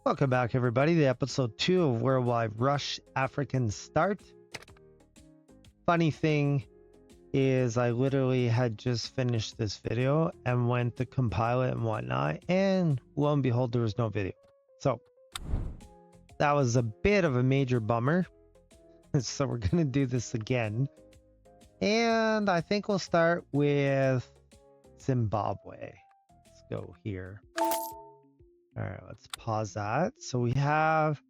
Welcome back, everybody, to episode 2 of Where Will I Rush African Start. Funny thing is I literally had just finished this video and went to compile it and whatnot, and lo and behold, there was no video. So that was a bit of a major bummer. So we're going to do this again. And I think we'll start with Zimbabwe. Let's go here. All right, let's pause that. So we have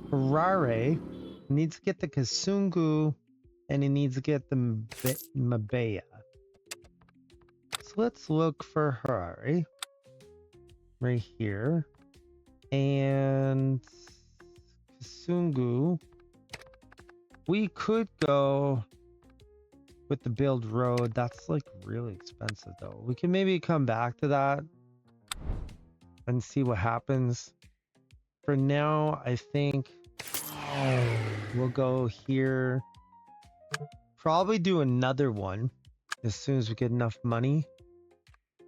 Harare. He needs to get the Kasungu, and he needs to get the Mbeya. So let's look for Harare right here. And Kasungu. We could go with the build road. That's like really expensive though. We can maybe come back to that and see what happens. For now, I think we'll go here. Probably do another one as soon as we get enough money,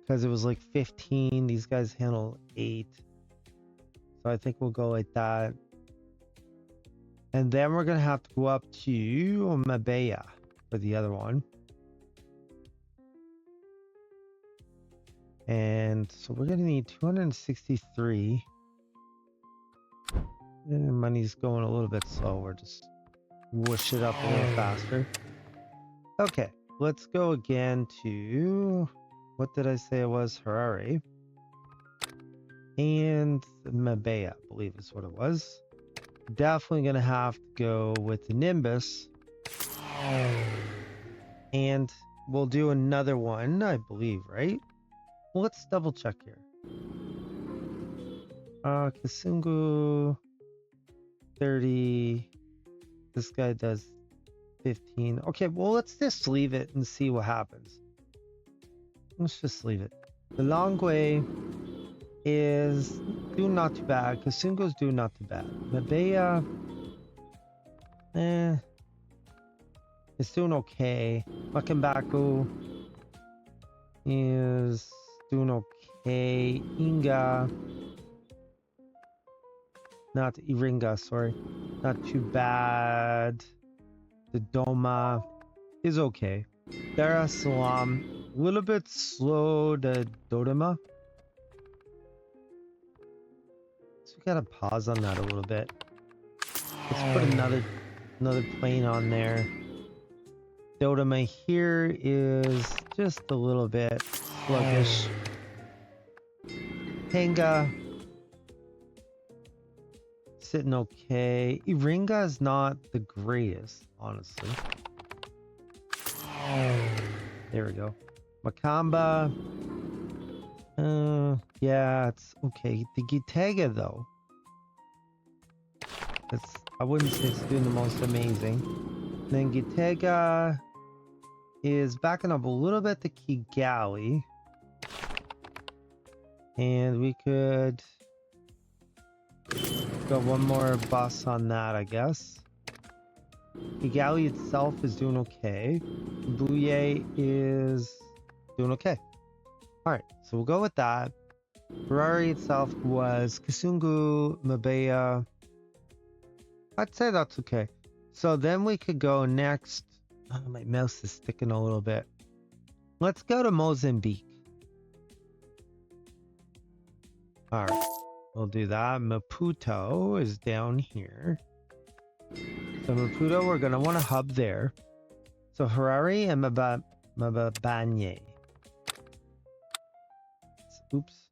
because it was like 15. These guys handle 8. So I think we'll go like that. And then we're going to have to go up to Mbeya for the other one. And so we're going to need 263. And money's going a little bit slow. We're just whoosh it up a little faster. Okay, let's go again to, what did I say it was? Harare. And Mbeya, I believe is what it was. Definitely going to have to go with the Nimbus. And we'll do another one, I believe, right? Well, let's double check here. Kasungu 30. This guy does 15. Okay, well, let's just leave it and see what happens. Let's just leave it. The Longway is doing not too bad. Kasungu's doing not too bad. Mbeya, it's doing okay. Makambaku is doing okay. Inga, not Iringa, sorry. Not too bad. The Doma is okay. Dar es Salaam, a little bit slow. The Dodoma. So we gotta pause on that a little bit. Let's put another plane on there. Dodoma here is just a little bit sluggish. Hanga sitting okay. Iringa is not the greatest, honestly. There we go. Makamba. Yeah, it's okay. The Gitega though. I wouldn't say it's doing the most amazing. Then Gitega is backing up a little bit to Kigali. And we could go one more bus on that, I guess. Kigali itself is doing okay. Buye is doing okay. Alright, so we'll go with that. Harare itself was Kasungu, Mbeya. I'd say that's okay. So then we could go next. Oh, my mouse is sticking a little bit. Let's go to Mozambique. Alright, we'll do that. Maputo is down here. So Maputo, we're going to want to hub there. So Harare and Mbabane. Oops.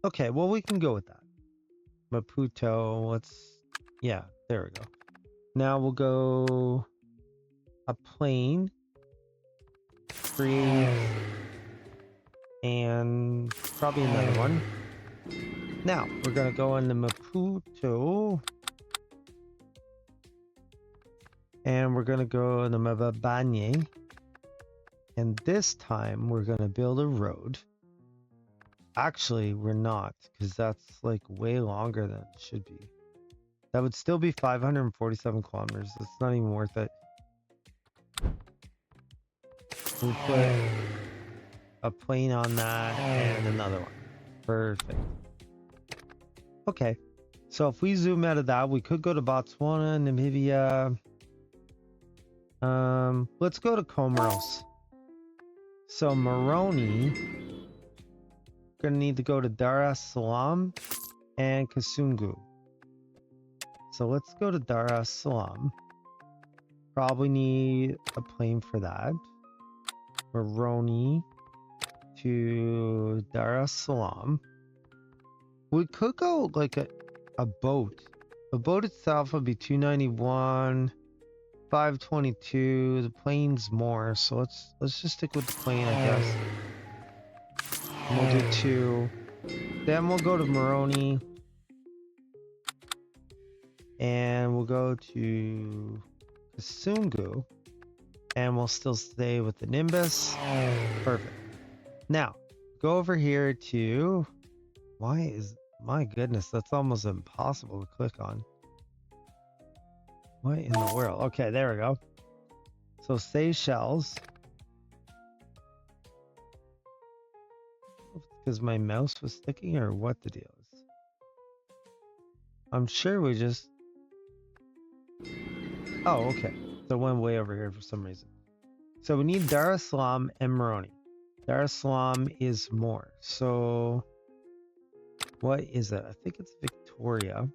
Okay, well, we can go with that. Maputo, yeah, there we go. Now we'll go a plane, create, and probably another one. Now we're gonna go into Maputo, and we're gonna go into Mbabane, and this time we're gonna build a road. Actually, we're not, because that's like way longer than it should be. That would still be 547 kilometers. It's not even worth it. We'll put a plane on that and another one. Perfect. Okay, so if we zoom out of that, we could go to Botswana, Namibia. Let's go to Comoros. So Moroni, gonna need to go to Dar es Salaam and Kasungu. So let's go to Dar es Salaam. Probably need a plane for that. Moroni to Dar es Salaam. We could go like a boat. The boat itself would be 291, 522. The plane's more, so let's just stick with the plane, I guess. And we'll do 2. Then we'll go to Moroni. And we'll go to Kasungu. And we'll still stay with the Nimbus. Perfect. Now, go over here to... My goodness, that's almost impossible to click on. What in the world? Okay, there we go. So Seychelles. Because my mouse was sticking or what the deal is. I'm sure we just... Oh, okay. So it went way over here for some reason. So we need Dar es Salaam and Moroni. Dar es Salaam is more. So what is it? I think it's Victoria.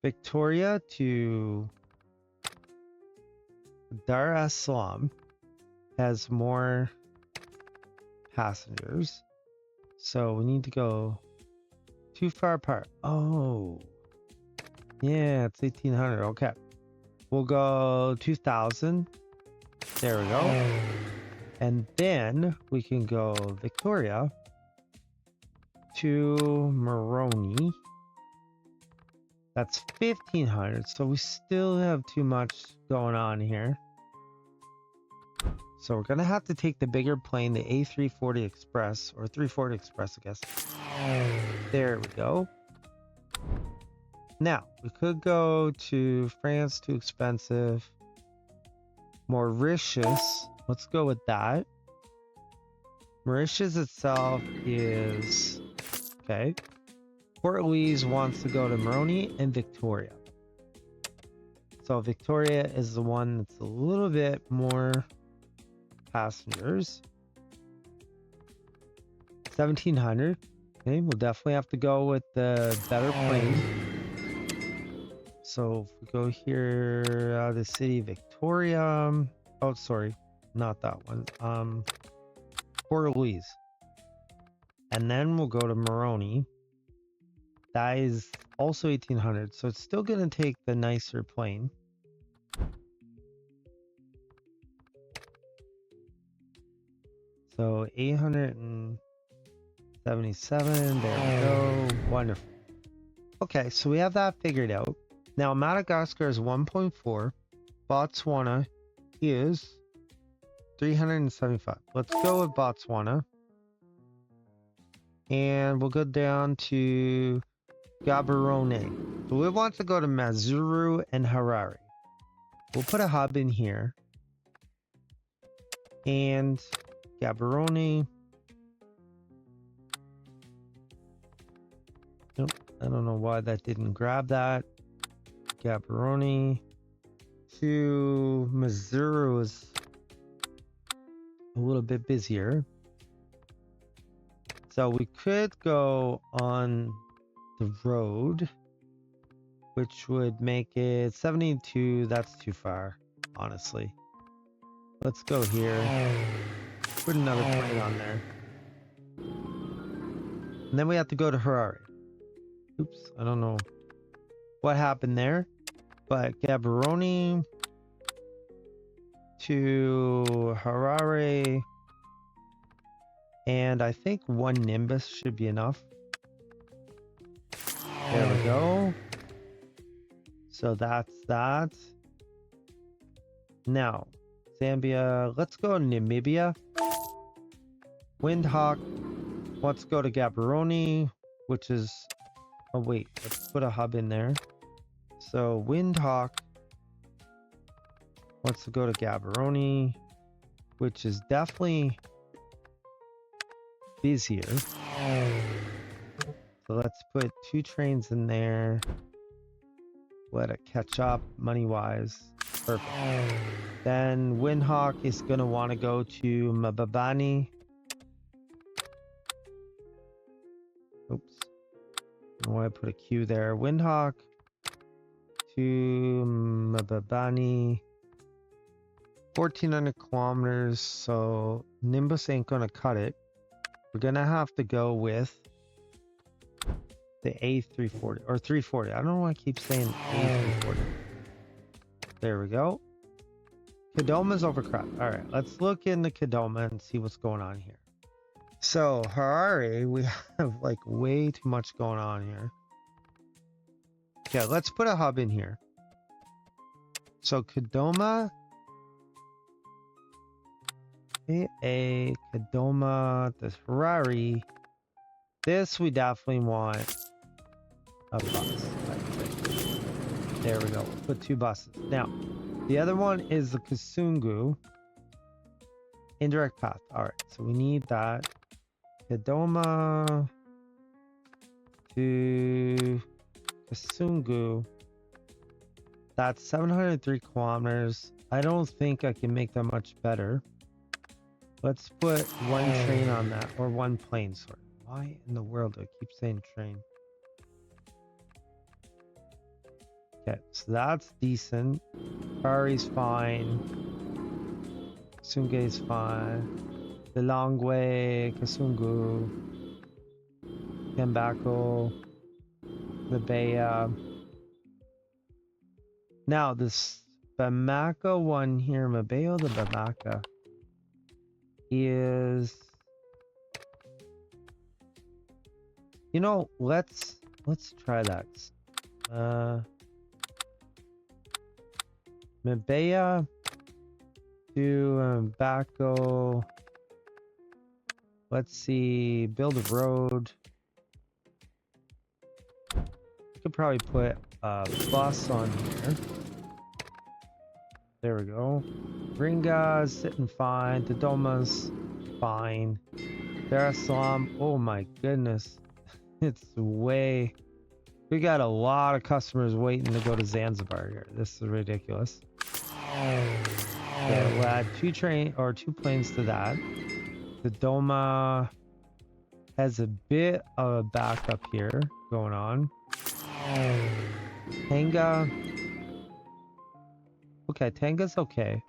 Victoria to Dar es Salaam has more passengers. So we need to go too far apart. Oh, yeah, it's 1800. Okay. We'll go 2000. There we go. And then we can go Victoria to Moroni. That's 1500. So we still have too much going on here. So we're going to have to take the bigger plane, the A340 Express, or 340 Express, I guess. There we go. Now, we could go to France, too expensive. Mauritius, let's go with that. Mauritius itself is, okay. Port Louise wants to go to Moroni and Victoria. So Victoria is the one that's a little bit more passengers. 1700. Okay, we'll definitely have to go with the better plane. So if we go here, out of the city, Victoria. Oh, sorry, not that one. Port Louise. And then we'll go to Moroni. That is also 1800, so it's still going to take the nicer plane. So 877, there we go. Wonderful. Okay, so we have that figured out. Now Madagascar is 1.4. Botswana is 375. Let's go with Botswana. And we'll go down to Gaborone. So we want to go to Mazuru and Harare. We'll put a hub in here. And Gaborone. Nope, I don't know why that didn't grab that. Gaborone to Mazuru is a little bit busier. So we could go on the road, which would make it 72. That's too far, honestly. Let's go here. Put another plane on there. And then we have to go to Harare. Oops, I don't know what happened there. But Gaborone to Harare. And I think one Nimbus should be enough. There we go. So that's that. Now, Zambia. Let's go to Namibia. Windhawk. Let's go to Gaborone, which is... Oh, wait. Let's put a hub in there. So, Windhawk wants to go to Gaborone, which is definitely busier. So let's put 2 trains in there. Let it catch up money-wise. Perfect. Then Windhawk is going to want to go to Mbabane. Oops. I want to put a queue there. Windhawk to Mbabane. 1,400 kilometers. So Nimbus ain't going to cut it. We're going to have to go with the A340 or 340. I don't know why I keep saying A340. There we go. Kadoma's overcrowded. All right, let's look into Kadoma and see what's going on here. So Harare, we have like way too much going on here. Okay, let's put a hub in here. So Kadoma, Kadoma, this Harare. This we definitely want a bus. There we go. We'll put 2 buses. Now, the other one is the Kasungu. Indirect path. All right, so we need that. Kadoma to Kasungu. That's 703 kilometers. I don't think I can make that much better. Let's put 1 train on that, or 1 plane, sorry. Why in the world do I keep saying train? Okay, so that's decent. Fari's fine. Kasunge's fine. The long way, Kasungu. Kembako. The Baya. Now, this Bamaka one here, Mabeo the Bamaka, is... You know, let's try that. Mabea to Bako. Let's see, build a road. I could probably put a bus on here. There we go. Ringa's sitting fine. Dodoma's fine. Dar es Salaam. Oh my goodness. It's way... We got a lot of customers waiting to go to Zanzibar here. This is ridiculous. Okay, we'll add 2 planes to that. Dodoma has a bit of a backup here going on. Tanga. Okay, Tanga's okay.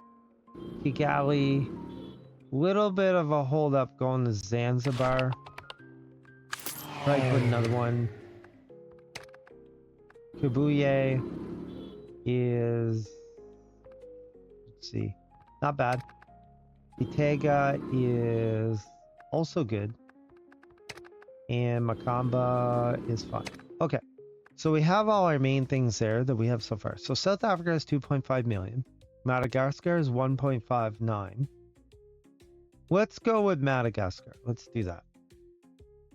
Kigali. Little bit of a hold up going to Zanzibar. Probably put another one. Kibuye is, let's see, not bad. Itega is also good. And Makamba is fine. Okay, so we have all our main things there that we have so far. So South Africa is 2.5 million. Madagascar is 1.59. Let's go with Madagascar. Let's do that.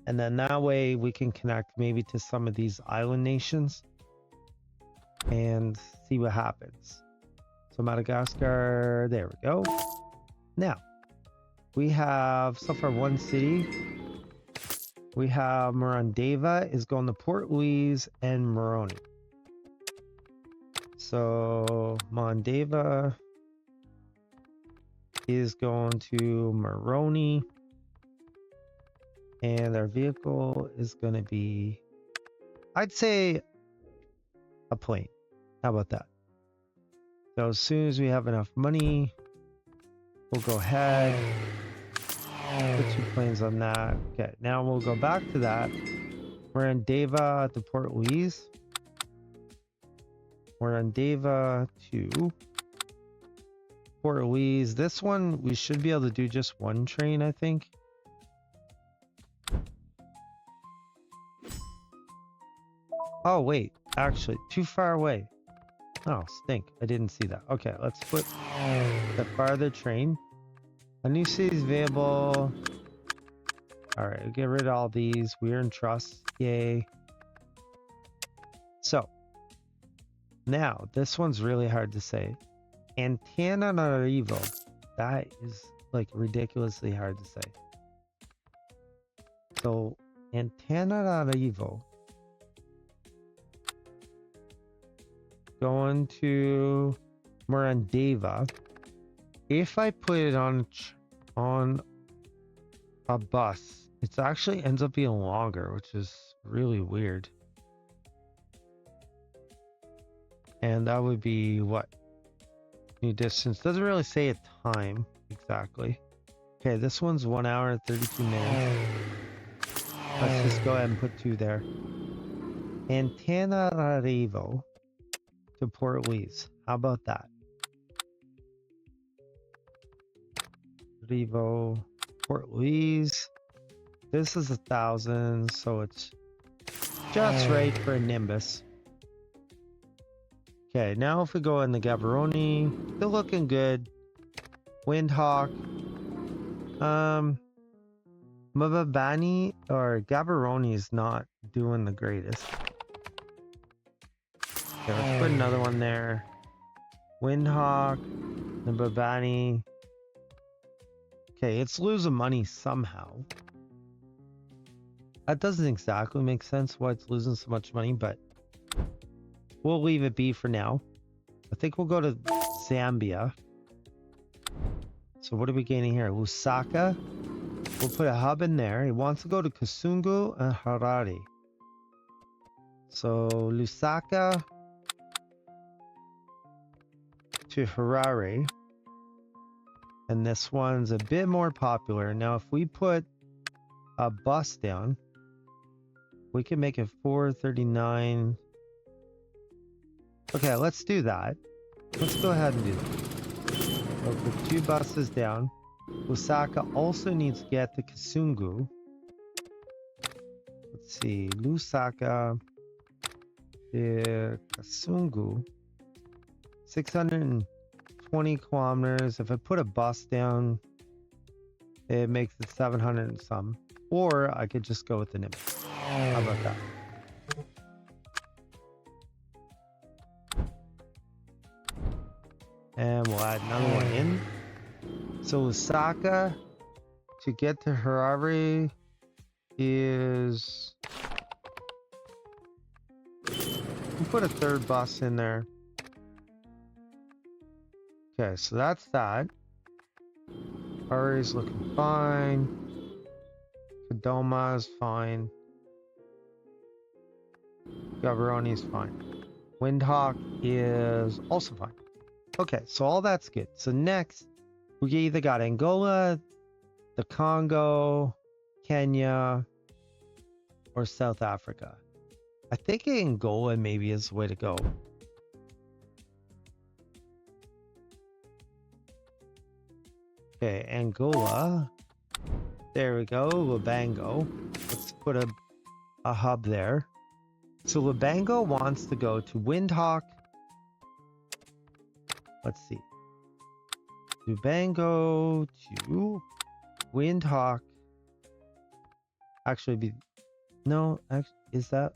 And then that way we can connect maybe to some of these island nations and see what happens. So Madagascar, there we go. Now, we have so far 1 city. We have Morondava is going to Port Louise and Moroni. So Morondava is going to Moroni. And our vehicle is going to be, I'd say, a plane. How about that? So as soon as we have enough money, we'll go ahead, put 2 planes on that. Okay, now we'll go back to that. We're in Deva to Port Louise. We're on Deva to Port Louise. This one, we should be able to do just 1 train, I think. Oh, wait. Actually, too far away. Oh, stink. I didn't see that. Okay, let's put the farther train. A new city is available. Alright, we'll get rid of all these. We're in trust. Yay. So, now, this one's really hard to say. Antananarivo. That is, like, ridiculously hard to say. So, Antananarivo. Going to Morandava. If I put it on a bus, it actually ends up being longer, which is really weird. And that would be what? New distance. Doesn't really say a time exactly. Okay, this one's 1 hour and 32 minutes. Let's just go ahead and put 2 there. Antananarivo to Port Louise. How about that? Revo, Port Louise. This is 1,000, so it's just right for a Nimbus. Okay, now if we go in the Gaborone, still looking good. Windhawk. Mababani or Gaborone is not doing the greatest. Okay, let's put another one there. Windhawk, Mababani. Okay, it's losing money somehow. That doesn't exactly make sense why it's losing so much money, but we'll leave it be for now. I think we'll go to Zambia. So what are we gaining here? Lusaka. We'll put a hub in there. He wants to go to Kasungu and Harare. So Lusaka to Harare. And this one's a bit more popular. Now if we put a bus down, we can make it 439. Okay, let's do that. Let's go ahead and do that. So put 2 buses down. Lusaka also needs to get to Kasungu. Let's see. Lusaka to Kasungu. 620 kilometers. If I put a bus down, it makes it 700 and some. Or I could just go with the Nimbus. How about that? And we'll add another one in. So Lusaka to get to Harare is... we'll put a 3rd bus in there. Okay, so that's that. Harare's looking fine. Kodoma's fine. Gaborone fine. Windhawk is also fine. Okay, so all that's good. So next, we either got Angola, the Congo, Kenya, or South Africa. I think Angola maybe is the way to go. Okay, Angola. There we go, Lubango. Let's put a hub there. So Lubango wants to go to Windhawk. Let's see. Lubango to Windhawk. Actually, is that?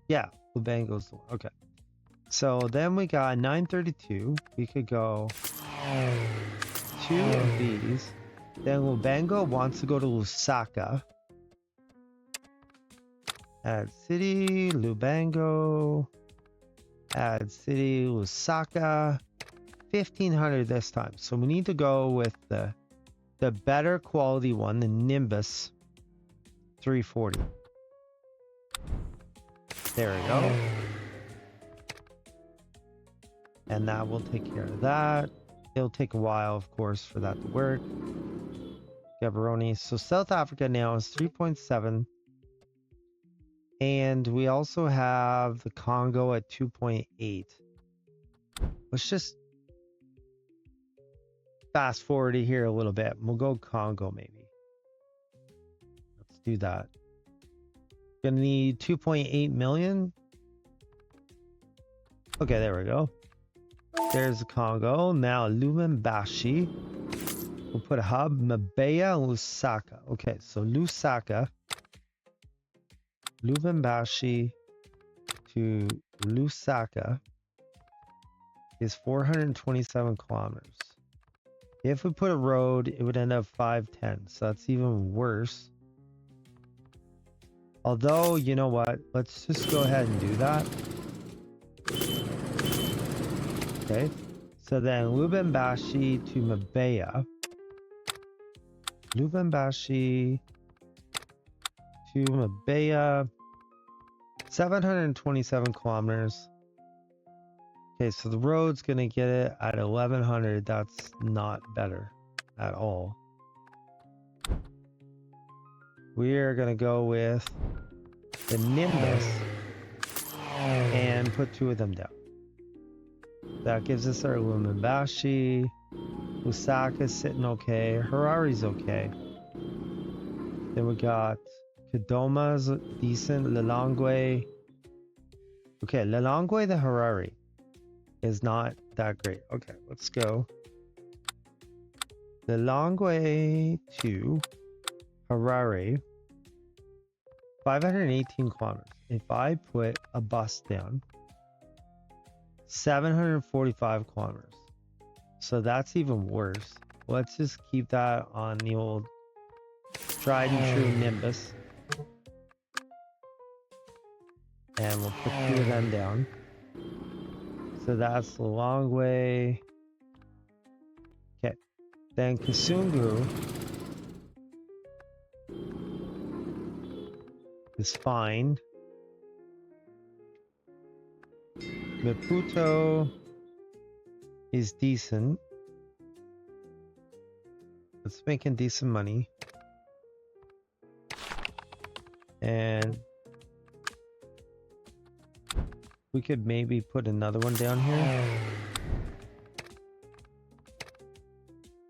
Yeah, Lubango's the one. Okay. So then we got 932. We could go 2 of these. Then Lubango wants to go to Lusaka. Add city, Lubango. Add city, Lusaka. 1,500 this time. So we need to go with the better quality one, the Nimbus 340. There we go. And that will take care of that. It'll take a while, of course, for that to work. Gaborone. So South Africa now is 3.7. And we also have the Congo at 2.8. Let's just fast forward it here a little bit. We'll go Congo maybe. Let's do that. Gonna need 2.8 million. Okay, there we go. There's the Congo. Now Lubumbashi. We'll put a hub. Mbeya and Lusaka. Okay, so Lusaka. Lubumbashi to Lusaka is 427 kilometers. If we put a road, it would end up 510. So that's even worse. Although, you know what? Let's just go ahead and do that. Okay. So then Lubumbashi to Mbeya. Lubumbashi to Mbeya. 727 kilometers. Okay, so the road's gonna get it at 1100. That's not better at all. We're gonna go with the Nimbus and put 2 of them down. That gives us our Lubumbashi. Lusaka's sitting okay. Harari's okay. Then we got Kidoma's decent. Lilongwe. Okay, Lilongwe to Harare is not that great. Okay, let's go. Lilongwe to Harare. 518 kilometers. If I put a bus down, 745 kilometers. So that's even worse. Let's just keep that on the old tried and true Nimbus. And we'll put 2 of them down. So that's the long way. Okay. Then Kasungu is fine. Maputo is decent. It's making decent money. And we could maybe put another one down here.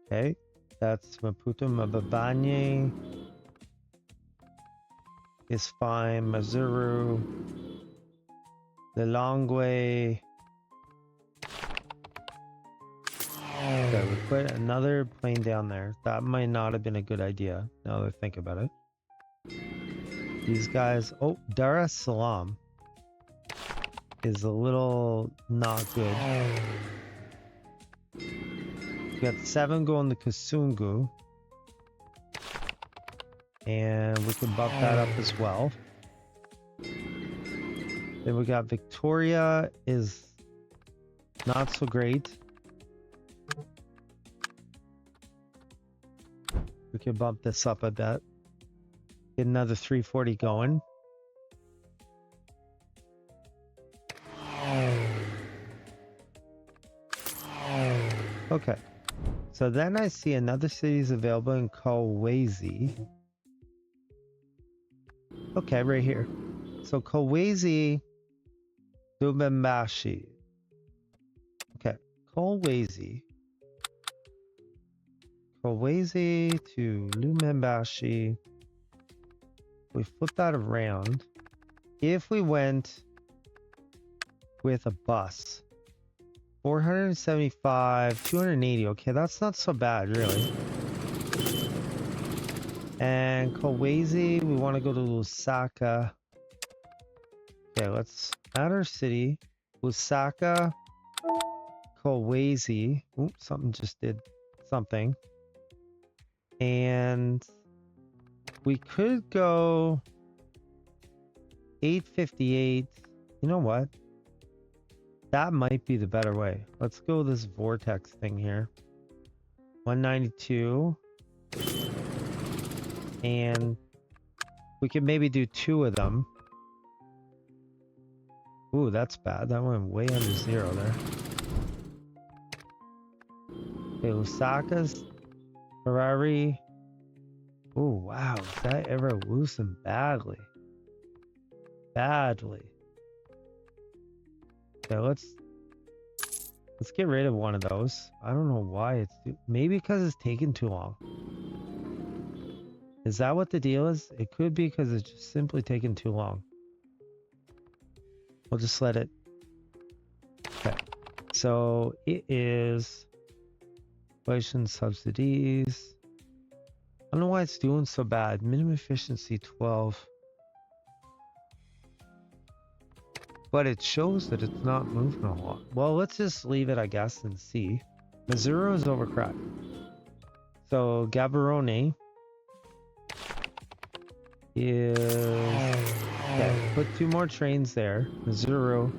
Okay, that's Maputo. Mababane is fine. Mazuru. Lilongwe. Okay, we put another plane down there. That might not have been a good idea, now that I think about it. These guys... Oh, Dar es Salaam is a little not good. We got 7 going to Kasungu. And we can bump that up as well. Then we got Victoria is not so great. We can bump this up a bit. Get another 340 going. Okay. So then I see another city is available in Kolwezi. Okay, right here. So Kolwezi, Lubumbashi. Okay, Kolwezi. Kolwezi to Lubumbashi. We flip that around. If we went with a bus, 475, 280. Okay, that's not so bad, really. And Kolwezi, we want to go to Lusaka. Okay, let's add our city. Lusaka, Kolwezi. Oops, something just did something. And we could go 858. You know what? That might be the better way. Let's go this vortex thing here. 192. And we could maybe do 2 of them. Ooh, that's bad. That went way under 0 there. Okay, Lusaka's Harare. Ooh, wow. Is that ever loosened badly? Badly. Okay, let's get rid of one of those. I don't know why it's... Maybe because it's taking too long. Is that what the deal is? It could be because it's just simply taking too long. We'll just let it... Okay. So it is... Inflation subsidies. I don't know why it's doing so bad. Minimum efficiency 12. But it shows that it's not moving a lot. Well, let's just leave it, I guess, and see. Missouri is overcrowded. So Gaborone is put 2 more trains there. Missouri.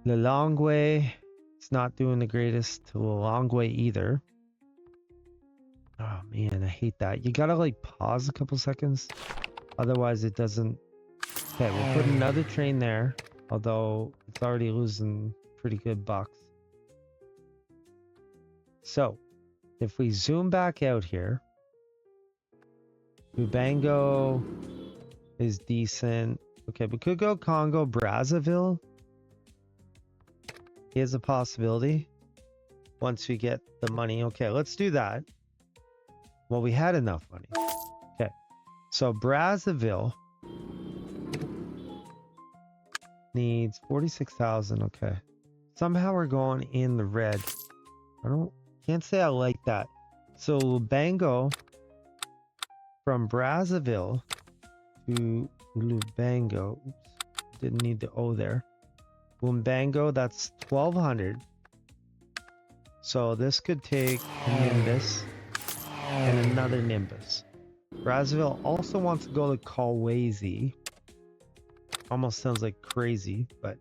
Lilongwe. It's not doing the greatest to Lilongwe either. Oh man, I hate that. You gotta like pause a couple seconds. Otherwise it doesn't. Okay, we'll put another train there. Although it's already losing pretty good bucks. So, if we zoom back out here, Lubango is decent. Okay, we could go Congo Brazzaville. Is a possibility once we get the money. Okay, let's do that. Well, we had enough money. Okay, so Brazzaville needs 46,000. Okay, somehow we're going in the red. Can't say I like that. So Lubango from Brazzaville to Lubango. Oops, didn't need the O there. Lubango, that's 1,200. So this could take a Nimbus and another Nimbus. Brazzaville also wants to go to Kolwezi. Almost sounds like crazy, but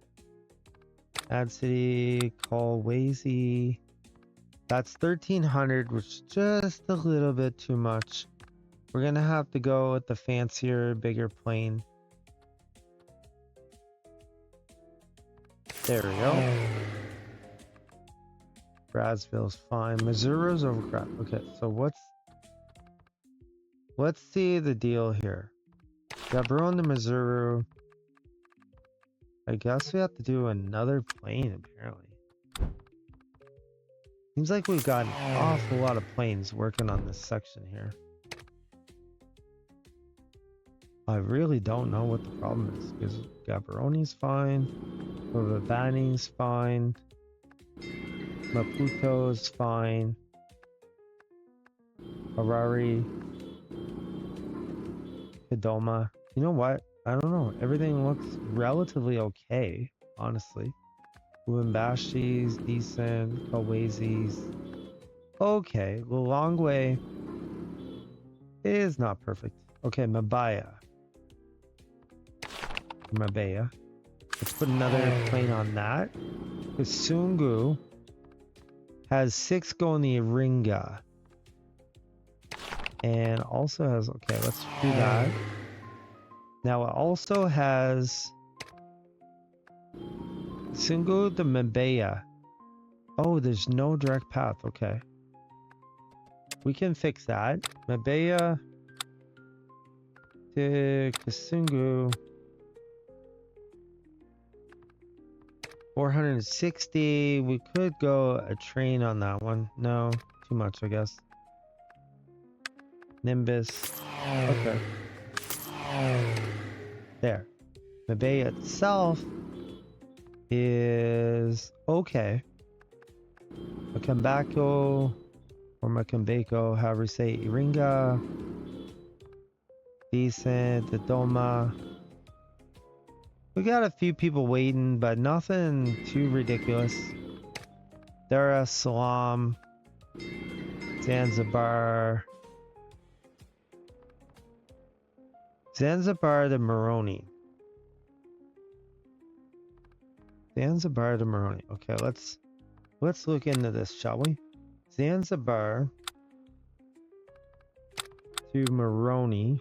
Ad City, Kolwezi. That's 1,300, which is just a little bit too much. We're gonna have to go with the fancier, bigger plane. There we go. Brazzaville's fine. Missouri's overcrowded. Okay, so let's see the deal here. Gaborone to Missouri. I guess we have to do another plane apparently. Seems like we've got an awful lot of planes working on this section here. I really don't know what the problem is, because Gaboroni's fine, Vivani's fine, Maputo's fine, Harare, Kidoma. You know what? I don't know. Everything looks relatively okay, honestly. Lubumbashi decent, Kolwezi's okay. Lilongwe is not perfect. Okay, Mabaya. Let's put another plane on that. Kasungu has 6 going to Iringa. And also has, okay, let's do that. Now it also has Kasungu to Mabaya. Oh, there's no direct path. Okay. We can fix that. Mabaya to Kasungu. 460. We could go a train on that one. No, too much, I guess. Nimbus. Okay. There. Mabaya itself is okay. Makambako or Makambako, however you say, Iringa. Decent. Dodoma. We got a few people waiting, but nothing too ridiculous. Dar es Salaam, Zanzibar. Zanzibar to Moroni. Zanzibar to Moroni. Okay, let's look into this, shall we? Zanzibar to Moroni.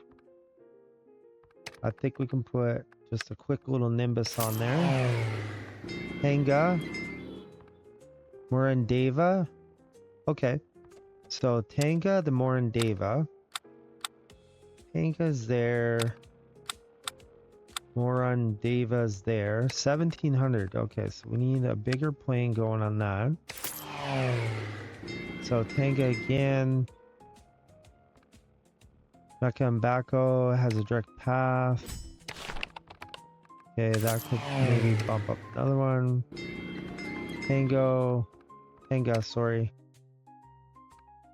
I think we can put just a quick little Nimbus on there. Tanga. Morandava. Okay. So Tanga to Morandava. Tanga's there. Morandava's there. 1,700. Okay, so we need a bigger plane going on that. So Tanga again. Makambako has a direct path. Okay, that could maybe bump up another one. Tanga, sorry.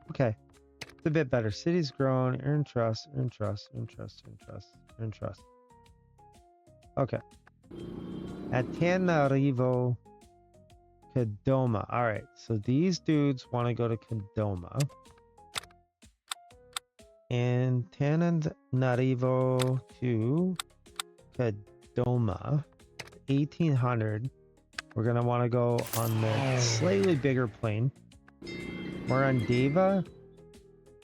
Okay, it's a bit better. City's grown. Earn trust. Okay. At Tanarivo, Kidoma. All right, so these dudes want to go to Kidoma. And Tananarivo to Kadoma, 1800. We're going to want to go on the slightly bigger plane. We're on Deva,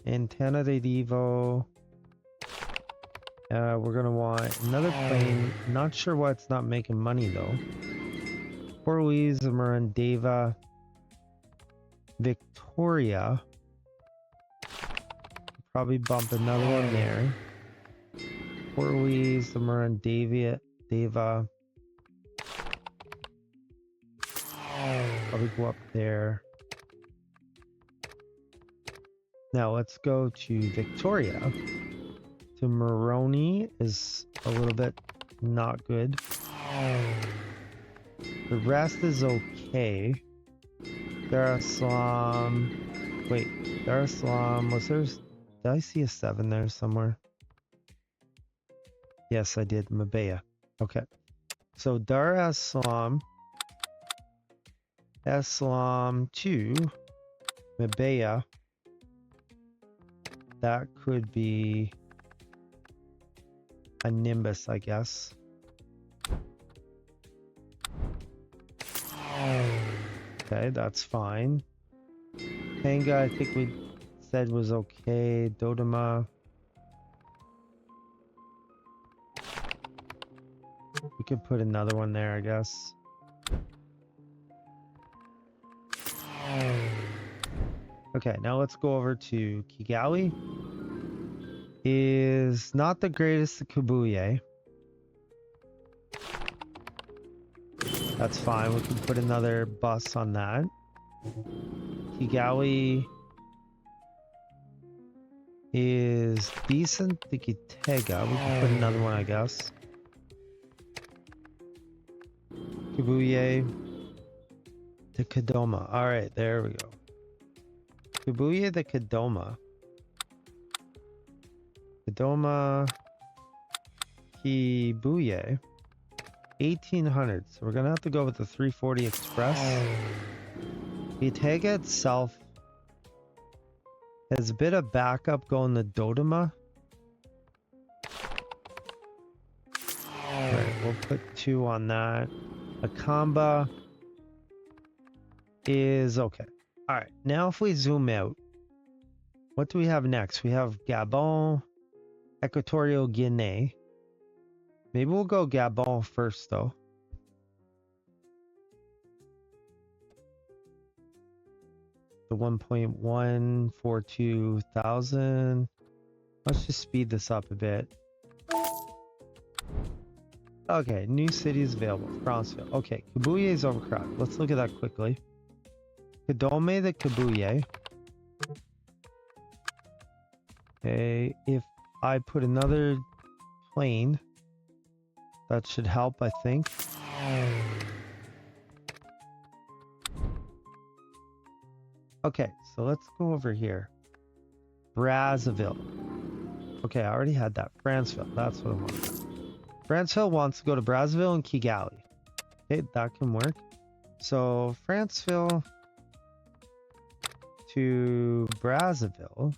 Antananarivo. We're going to want another plane. Not sure why it's not making money though. Port Louise, and we're on Deva, Victoria. Probably bump another one there. Port Louise, and we're on Deva. Probably go up there. Now let's go to Victoria. To Moroni is a little bit not good. The rest is okay. Dar es Salaam. Wait, Dar es Salaam. Was there? Did I see a 7 there somewhere? Yes, I did. Mabea. Okay. So Dar es Salaam. Islam to Mabea. That could be a Nimbus, I guess. Okay, that's fine. Hanga, I think we said was okay. Dodoma. We could put another one there, I guess. Okay, now let's go over to Kigali. Is not the greatest at Kibuye. That's fine. We can put another bus on that. Kigali is decent to Gitega. We can put another one, I guess. Kibuye to Kadoma. All right, there we go. Kibuye to Kadoma. Kadoma, Kibuye, 1800. So we're gonna have to go with the 340 Express. Gitega itself has a bit of backup going to Dodoma. Alright, we'll put 2 on that. Akamba is okay. Alright, now if we zoom out, what do we have next? We have Gabon, Equatorial Guinea. Maybe we'll go Gabon first though. The 1.142 thousand. Let's just speed this up a bit. Okay, new cities available. Franceville. Okay, Kibuye is overcrowded. Let's look at that quickly. Kadome to Kibuye. Okay, if I put another plane, that should help, I think. Okay, so let's go over here. Brazzaville. Okay, I already had that. Franceville, that's what I want. Franceville wants to go to Brazzaville and Kigali. Okay, that can work. So, Franceville to Brazzaville.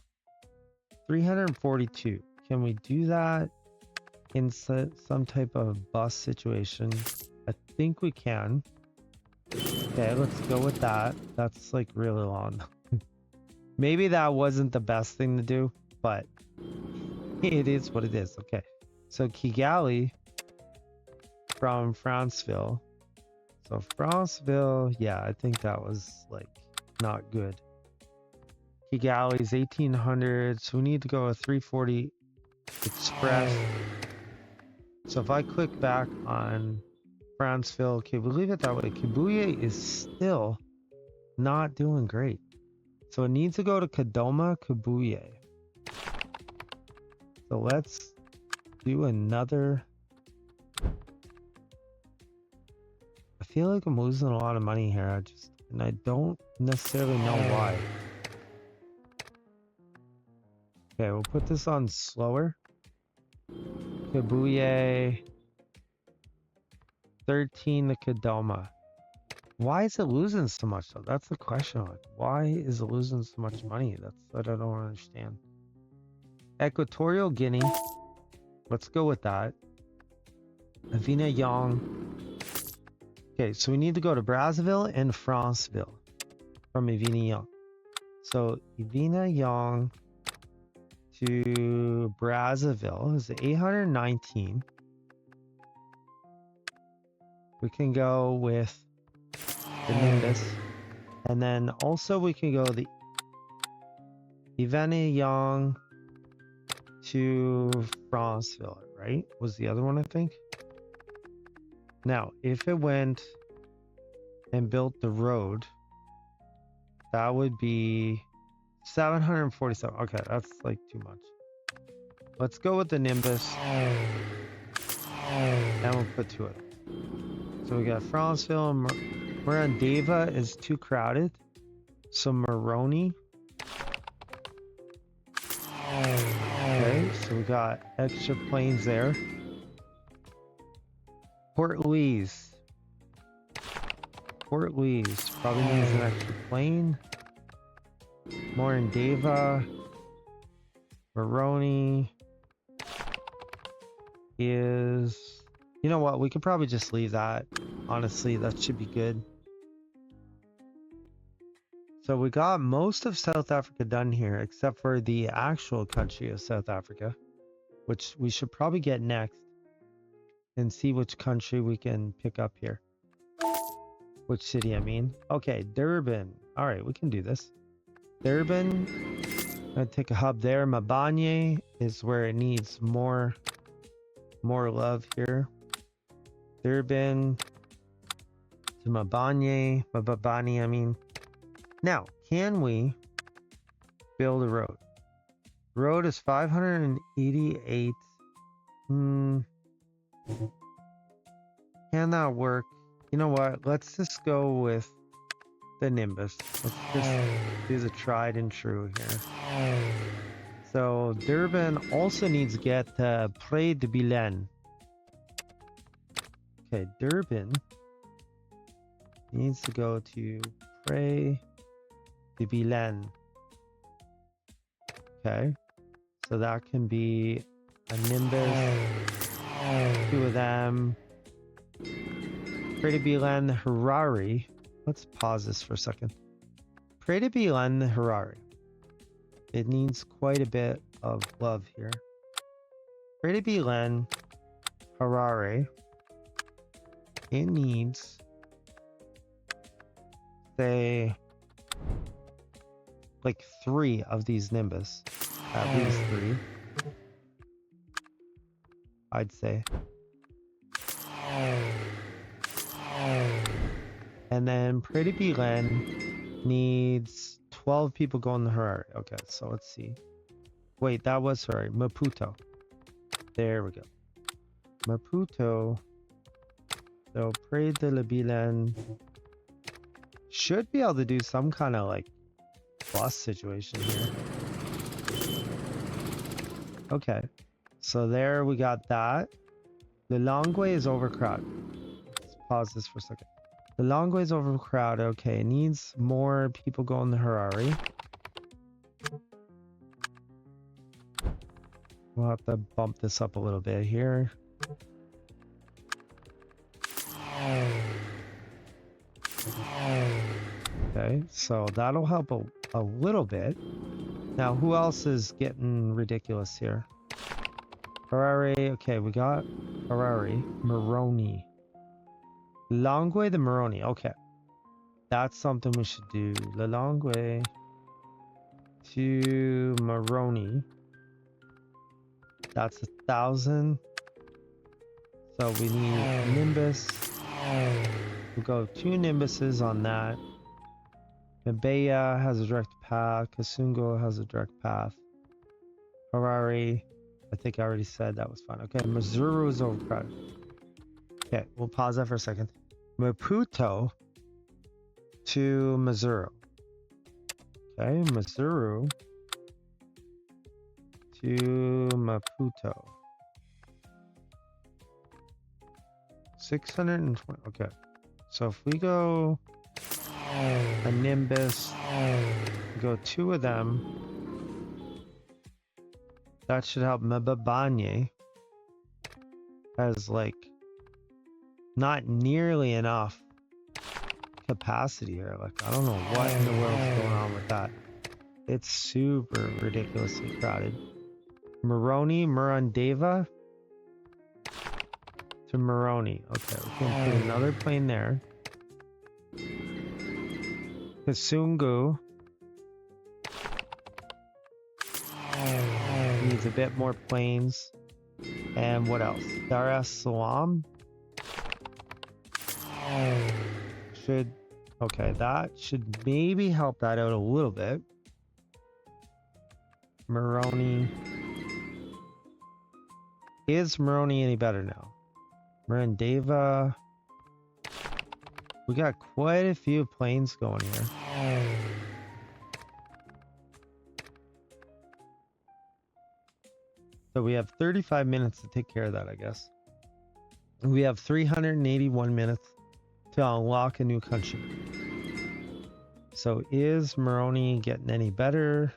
342. Can we do that in some type of bus situation? I think we can. Okay, let's go with that. That's like really long. Maybe that wasn't the best thing to do, but it is what it is. Okay, so Kigali from Franceville. So Franceville, yeah, I think that was like not good. Kigali's 1800, so we need to go a 340 Express. So if I click back on Franceville, okay, we'll leave it that way. Kibuye is still not doing great. So it needs to go to Kadoma, Kibuye. So let's do another. I feel like I'm losing a lot of money here. And I don't necessarily know why. Okay, we'll put this on slower. Kibuye 13 to Kadoma. Why is it losing so much though? That's the question. Like, why is it losing so much money? That's what I don't understand. Equatorial Guinea. Let's go with that. Avignon. Okay, so we need to go to Brazzaville and Franceville from Avignon. So Avignon to Brazzaville is 819. We can go with the Nimbus. And then also we can go the Avignon to Franceville, right? Was the other one, I think. Now, if it went and built the road, that would be 747. Okay, that's like too much. Let's go with the Nimbus. And we'll put two of them. So we got Franceville and Mirandeva is too crowded. So Moroni. Okay, so we got extra planes there. Port Louise. Port Louise probably needs an extra plane. Morandeva. Moroni is... You know what? We could probably just leave that. Honestly, that should be good. So we got most of South Africa done here, except for the actual country of South Africa, which we should probably get next and see which country we can pick up here. Which city, I mean. Okay, Durban. All right, we can do this. Durban. I'm going to take a hub there. Mabanye is where it needs more love here. Durban to Mabanye, I mean. Now, can we build a road? Road is 588. Can that work? You know what? Let's just go with the Nimbus. Let's just do the tried and true here. So Durban also needs to get Pré de Bilen. Okay, Durban needs to go to Pré de Bilen. Okay, so that can be a Nimbus, two of them. Pré de Bilen, Harare. Let's pause this for a second. Pré de Bilen, Harare. It needs quite a bit of love here. Pré de Bilen, Harare. It needs, say, like 3 of these Nimbus. At least 3. I'd say. And then Pré de Bilen needs 12 people going to Harare. Okay, so let's see. Wait, that was Harare. Maputo. There we go. Maputo. So Pré de Bilen should be able to do some kind of like plus situation here. Okay, so there we got that. Lilongwe is overcrowded. Let's pause this for a second. Lilongwe is overcrowded. Okay, it needs more people going to Harare. We'll have to bump this up a little bit here. Okay, so that'll help a little bit. Now, who else is getting ridiculous here? Harare. Okay, we got Harare. Moroni. Lilongwe the Moroni. Okay. That's something we should do. Lilongwe to Moroni. That's 1,000. So we need Nimbus. We'll go 2 Nimbuses on that. Mbeya has a direct path. Kasungo has a direct path. Harare, I think I already said that was fine. Okay, Mazuru is overcrowded. Okay, we'll pause that for a second. Maputo to Mazuru. Okay, Mazuru to Maputo. 620. Okay, so if we go a Nimbus, go 2 of them, that should help. Mababanye has like not nearly enough capacity here. Like, I don't know what in the world's going on with that. It's super ridiculously crowded. Moroni, Murundava to Moroni. Okay, we can put another plane there. Kasungu needs a bit more planes. And what else? Dar es Salaam should, okay, that should maybe help that out a little bit. Moroni. Is Moroni any better now? Murundava. We got quite a few planes going here. So we have 35 minutes to take care of that, I guess. We have 381 minutes to unlock a new country. So is Moroni getting any better?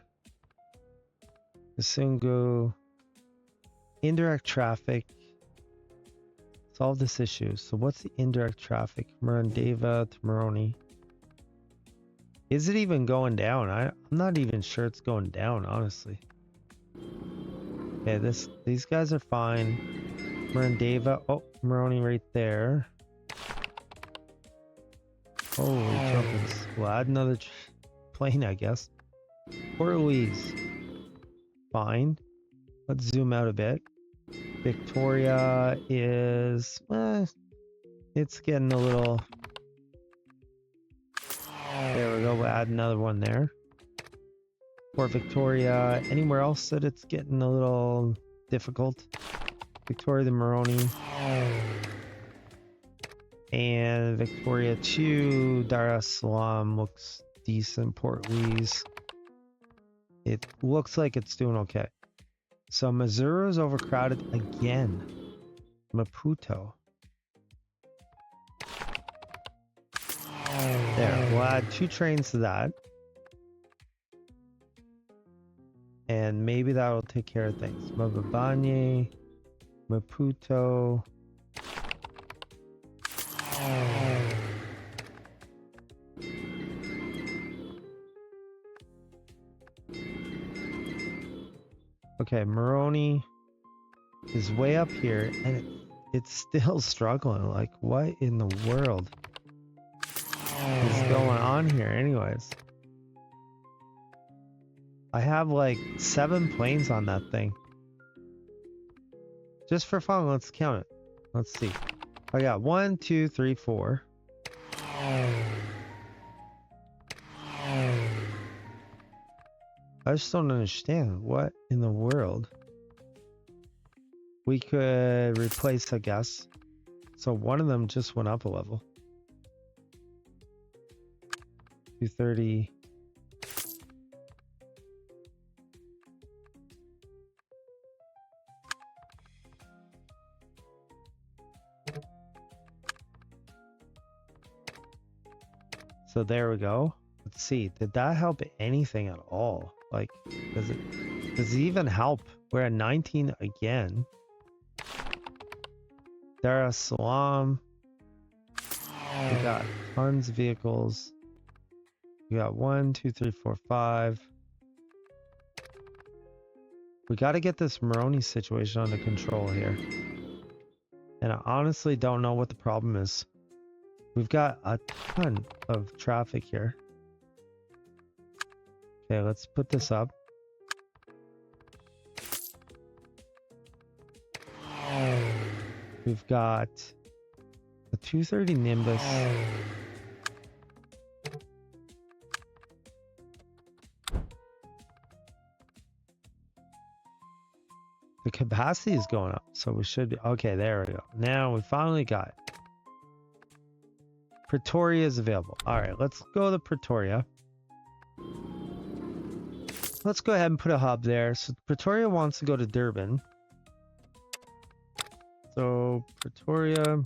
Kasungu. Indirect traffic. Solve this issue. So what's the indirect traffic? Murundava to Moroni. Is it even going down? I'm not even sure it's going down, honestly. Okay, these guys are fine. Murundava. Oh, Moroni right there. Holy jumpers. We'll add another plane, I guess. Port Louise. Fine. Let's zoom out a bit. Victoria is... it's getting a little... There we go. We'll add another one there. Port Victoria. Anywhere else that it's getting a little difficult? Victoria to Moroni. And Victoria to Dar es Salaam looks decent. Port Louise. It looks like it's doing okay. So Missouri is overcrowded again. Maputo. There, we'll add 2 trains to that. And maybe that'll take care of things. Mababane, Maputo. Okay, Moroni is way up here and it's still struggling. Like, what in the world is going on here anyways? I have like 7 planes on that thing. Just for fun, let's count it. Let's see. I got 1, 2, 3, 4. I just don't understand what in the world. We could replace, I guess. So one of them just went up a level. 230. So there we go. Let's see. Did that help anything at all? Like, does it even help? We're at 19 again. Dar es Salaam. We got tons of vehicles. We got 1, 2, 3, 4, 5. We got to get this Moroni situation under control here. And I honestly don't know what the problem is. We've got a ton of traffic here. Okay, let's put this up. We've got a 230 Nimbus. The capacity is going up, so we should be okay. There we go. Now we finally got it. Pretoria is available. All right, let's go to Pretoria. Let's go ahead and put a hub there. So Pretoria wants to go to Durban. So Pretoria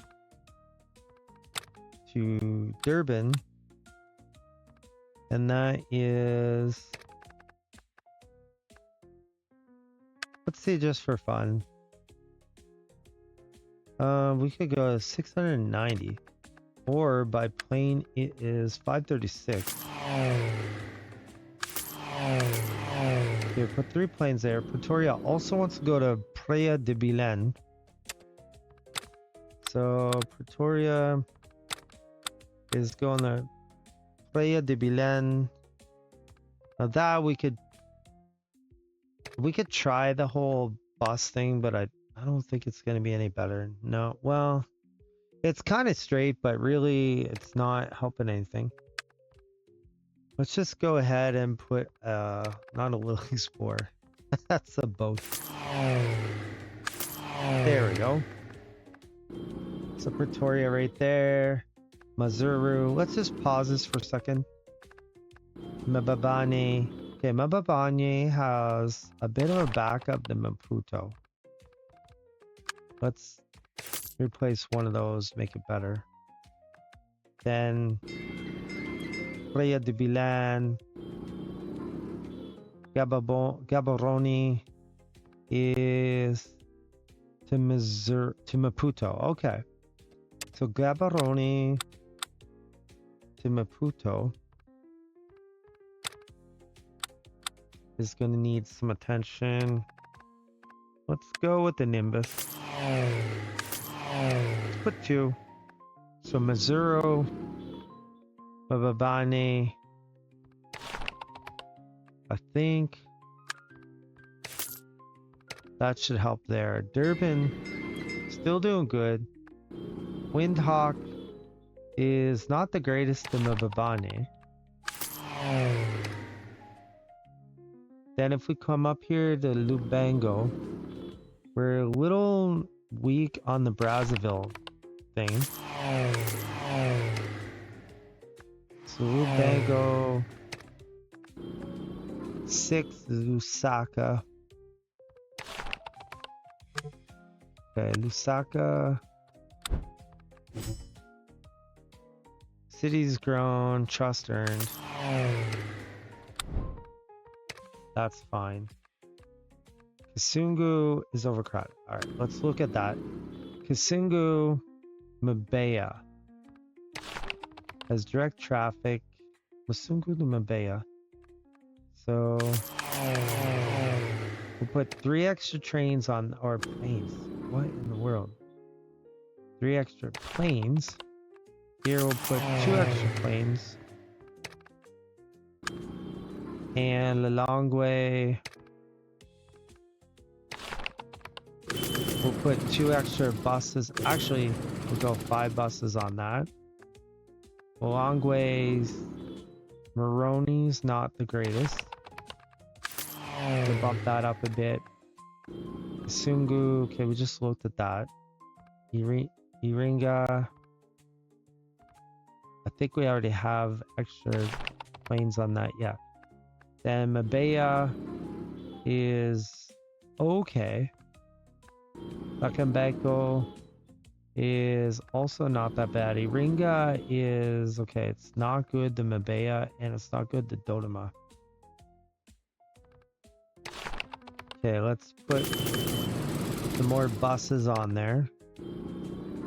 to Durban. And that is... Let's see, just for fun. We could go to 690. Or by plane, it is 536. Okay, put 3 planes there. Pretoria also wants to go to Praia de Belém. So Pretoria is going to Praia de Belém. Now that we could try the whole bus thing, but I don't think it's going to be any better. No, well, it's kind of straight, but really it's not helping anything. Let's just go ahead and put not a little explorer. That's a boat. There we go. So Pretoria right there. Mazuru. Let's just pause this for a second. Mbabane. Okay, Mbabane has a bit of a backup than Maputo. Let's replace one of those, make it better. Then Praia de Belém. Gaborone is to Maputo. Okay. So Gaborone to Maputo is going to need some attention. Let's go with the Nimbus. Let's put 2. So Mazuro, Mbabane. I think that should help there. Durban, still doing good. Windhawk is not the greatest in Mbabane. Then if we come up here to Lubango, we're a little weak on the Brazzaville thing. So Lubango, 6 Lusaka. Okay, Lusaka. City's grown, trust earned. That's fine. Kisungu is overcrowded. Alright, let's look at that. Kisungu Mbeya has direct traffic. Kisungu to Mbeya. So we'll put 3 extra trains on, or planes. What in the world? 3 extra planes. Here we'll put 2 extra planes. And Lilongwe, we'll put 2 extra buses. Actually, we'll go 5 buses on that. Lilongwe's Moroni's not the greatest. We'll bump that up a bit. Sungu, okay, we just looked at that. Iringa, I think we already have extra planes on that, yeah. Then Mbeya is okay. Lakambeko is also not that bad. Iringa is okay, it's not good to Mbeya and it's not good to Dodoma. Okay, let's put some more buses on there.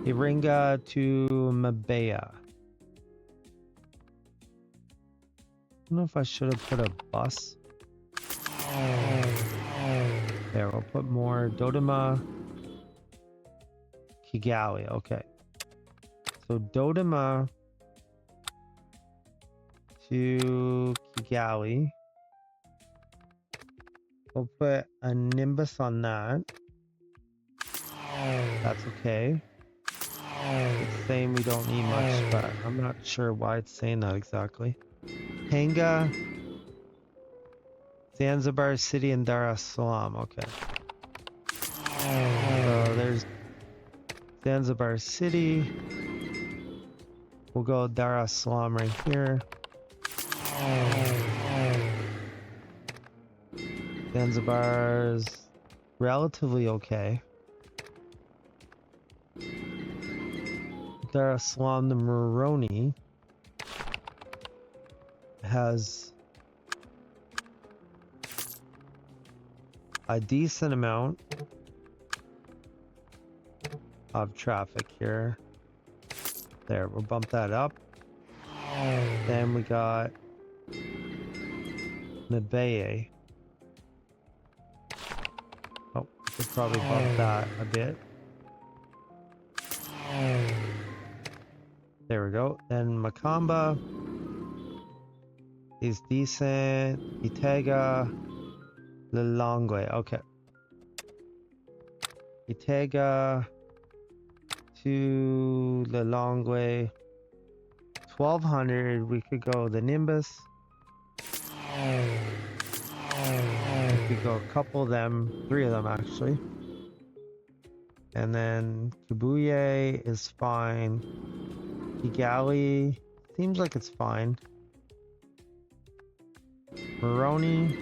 Iringa to Mbeya. I don't know if I should have put a bus. There, we'll put more. Dodoma, Kigali. Okay. So Dodoma to Kigali. We'll put a Nimbus on that. That's okay. It's saying we don't need much, but I'm not sure why it's saying that exactly. Hanga, Zanzibar City, and Dar es Salaam. Okay. So there's Zanzibar City. We'll go Dar es Salaam right here. Zanzibar's relatively okay. Dar es Salaam, the Moroni has a decent amount. of traffic here. There, we'll bump that up. Then we got Mabeye. Oh, we could probably bump that a bit. There we go. Then Makamba is decent. Itega, Lilongwe. Okay. Itega to Lilongwe. 1200. We could go the Nimbus. We could go a couple of them. 3 of them actually. And then Kibuye is fine. Kigali seems like it's fine. Moroni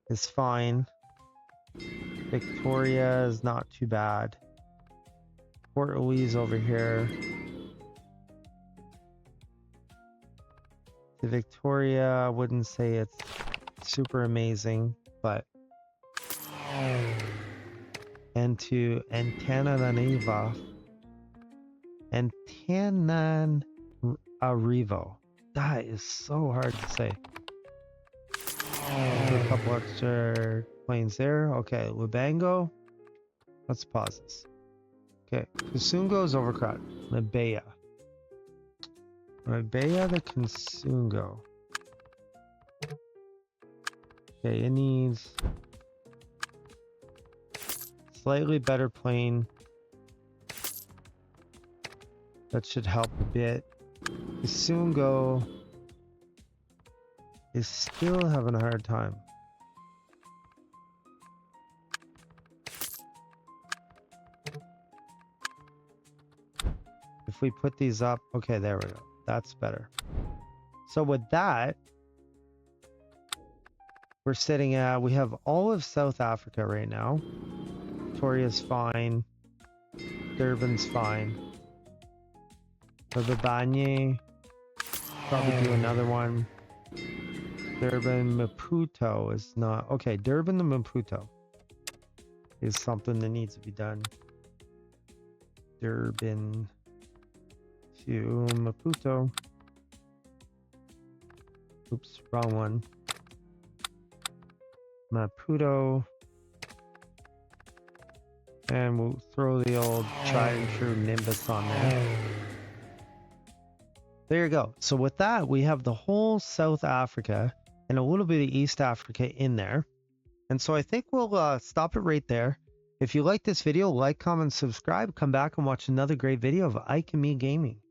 is fine. Victoria is not too bad. Port Louise over here. The Victoria, I wouldn't say it's super amazing, but and to Antananarivo. Antananarivo. That is so hard to say. A couple extra planes there. Okay, Lubango. Let's pause this. Okay, Kasungo is overcrowded. Mabea. Mabea to Kasungo. Okay, it needs slightly better plane. That should help a bit. Kasungo is still having a hard time. If we put these up, okay, there we go. That's better. So with that, we're sitting at, we have all of South Africa right now. Victoria's fine. Durban's fine. Babanye, probably do another one. Durban Maputo is not, okay, Durban to Maputo is something that needs to be done. Durban to Maputo. Oops, wrong one. Maputo. And we'll throw the old tried and true Nimbus on there. There you go. So with that, we have the whole South Africa and a little bit of East Africa in there. And so I think we'll stop it right there. If you like this video, like, comment, subscribe. Come back and watch another great video of Ike and Me Gaming.